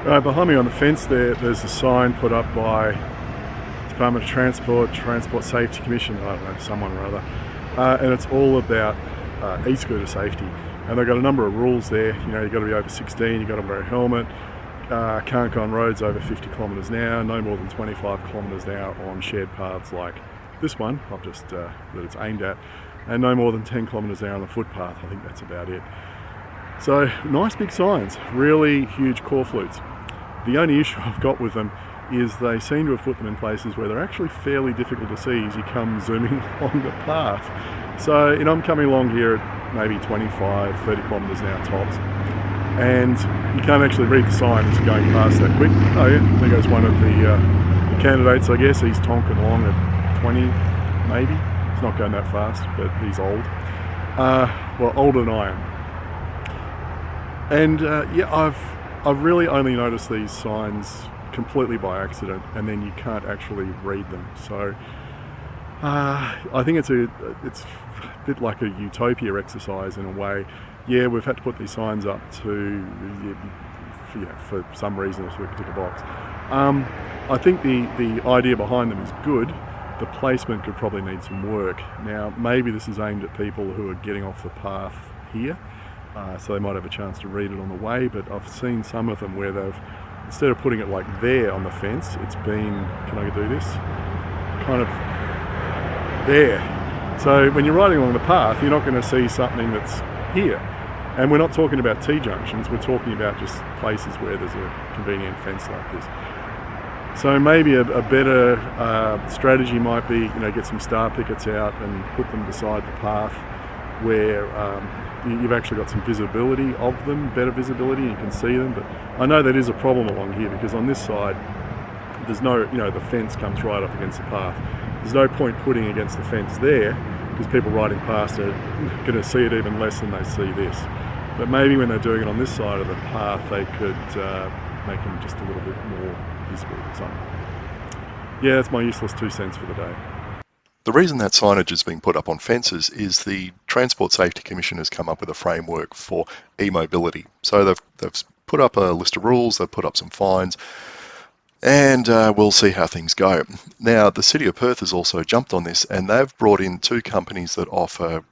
Behind me on the fence there's a sign put up by Department of Transport Safety Commission, I don't know, someone or other, and it's all about e-scooter safety. And they've got a number of rules there. You know, you've got to be over 16, you've got to wear a helmet, can't go on roads over 50 kilometres an hour, no more than 25 kilometres an hour on shared paths like this one, I've just that it's aimed at, and no more than 10 kilometres an hour on the footpath. I think that's about it. So nice big signs, really huge core flutes. The only issue I've got with them is they seem to have put them in places where they're actually fairly difficult to see as you come zooming along the path. So, you know, I'm coming along here at maybe 25, 30 kilometres an hour tops, and you can't actually read the sign as you're going past that quick. Oh yeah, there goes one of the candidates, I guess. He's tonking along at 20, maybe. He's not going that fast, but he's old. Well, older than I am. And yeah, I've really only noticed these signs completely by accident, and then you can't actually read them. So I think it's a bit like a utopia exercise in a way. Yeah, we've had to put these signs up for some reason so we can tick a box. I think the idea behind them is good. The placement could probably need some work. Now, maybe this is aimed at people who are getting off the path here, so they might have a chance to read it on the way, but I've seen some of them where they've, instead of putting it like there on the fence, it's been, can I do this? Kind of there. So when you're riding along the path, you're not going to see something that's here. And we're not talking about T-junctions, we're talking about just places where there's a convenient fence like this. So maybe a better strategy might be, you know, get some star pickets out and put them beside the path where you've actually got some visibility of them, better visibility, you can see them. But I know that is a problem along here because on this side, there's no, you know, the fence comes right up against the path. There's no point putting against the fence there because people riding past are going to see it even less than they see this. But maybe when they're doing it on this side of the path, they could make them just a little bit more visible or something. Yeah, that's my useless 2 cents for the day. The reason that signage is being put up on fences is the Transport Safety Commission has come up with a framework for e-mobility. So they've put up a list of rules, they've put up some fines, and we'll see how things go. Now, the City of Perth has also jumped on this, and they've brought in 2 companies that offer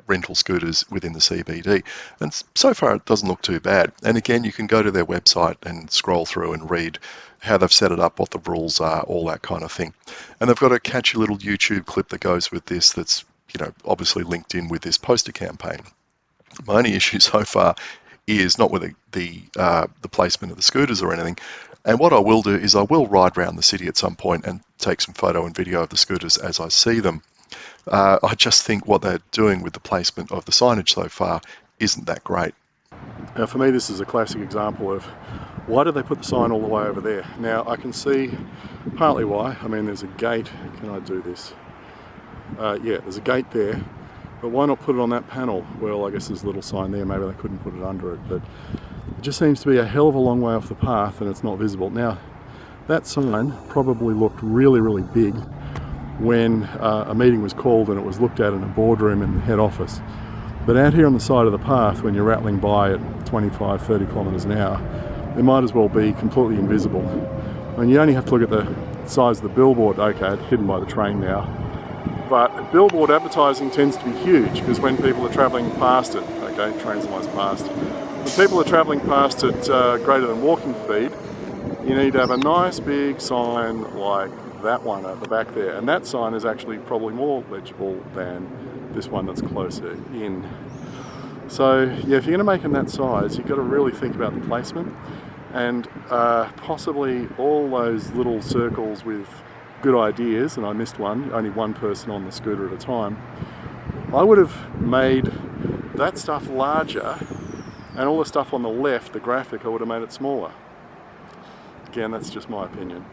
rental scooters within the CBD. And so far, it doesn't look too bad. And again, you can go to their website and scroll through and read how they've set it up, what the rules are, all that kind of thing. And they've got a catchy little YouTube clip that goes with this that's, you know, obviously linked in with this poster campaign. My only issue so far is not with the placement of the scooters or anything. And what I will do is I will ride around the city at some point and take some photo and video of the scooters as I see them. I just think what they're doing with the placement of the signage so far isn't that great. Now for me this is a classic example of why did they put the sign all the way over there? Now I can see partly why. I mean, there's a gate. Can I do this? Yeah, there's a gate there, but why not put it on that panel? Well, I guess there's a little sign there, maybe they couldn't put it under it, but it just seems to be a hell of a long way off the path and it's not visible. Now, that sign probably looked really, really big when a meeting was called and it was looked at in a boardroom in the head office. But out here on the side of the path, when you're rattling by at 25, 30 kilometres an hour, it might as well be completely invisible. And you only have to look at the size of the billboard. Okay, it's hidden by the train now. But billboard advertising tends to be huge because when people are travelling past it, okay, train's almost past, when people are travelling past at greater than walking speed, you need to have a nice big sign like that one at the back there. And that sign is actually probably more legible than this one that's closer in. So yeah, if you're going to make them that size, you've got to really think about the placement and possibly all those little circles with good ideas, and I missed one, only one person on the scooter at a time. I would have made that stuff larger and all the stuff on the left, the graphic, I would have made it smaller. Again, that's just my opinion.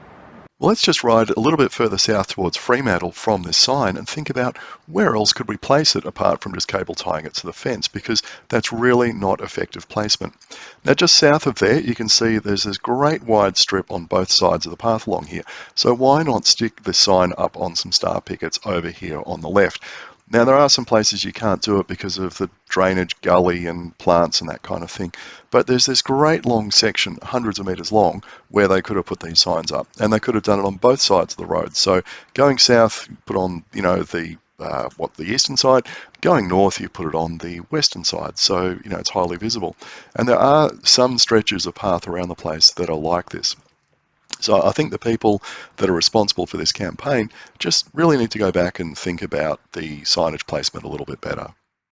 Well, let's just ride a little bit further south towards Fremantle from this sign and think about where else could we place it apart from just cable tying it to the fence, because that's really not effective placement. Now, just south of there, you can see there's this great wide strip on both sides of the path along here. So why not stick this sign up on some star pickets over here on the left? Now, there are some places you can't do it because of the drainage gully and plants and that kind of thing. But there's this great long section, hundreds of metres long, where they could have put these signs up. And they could have done it on both sides of the road. So going south, you put on, the eastern side. Going north, you put it on the western side. So, it's highly visible. And there are some stretches of path around the place that are like this. So I think the people that are responsible for this campaign just really need to go back and think about the signage placement a little bit better.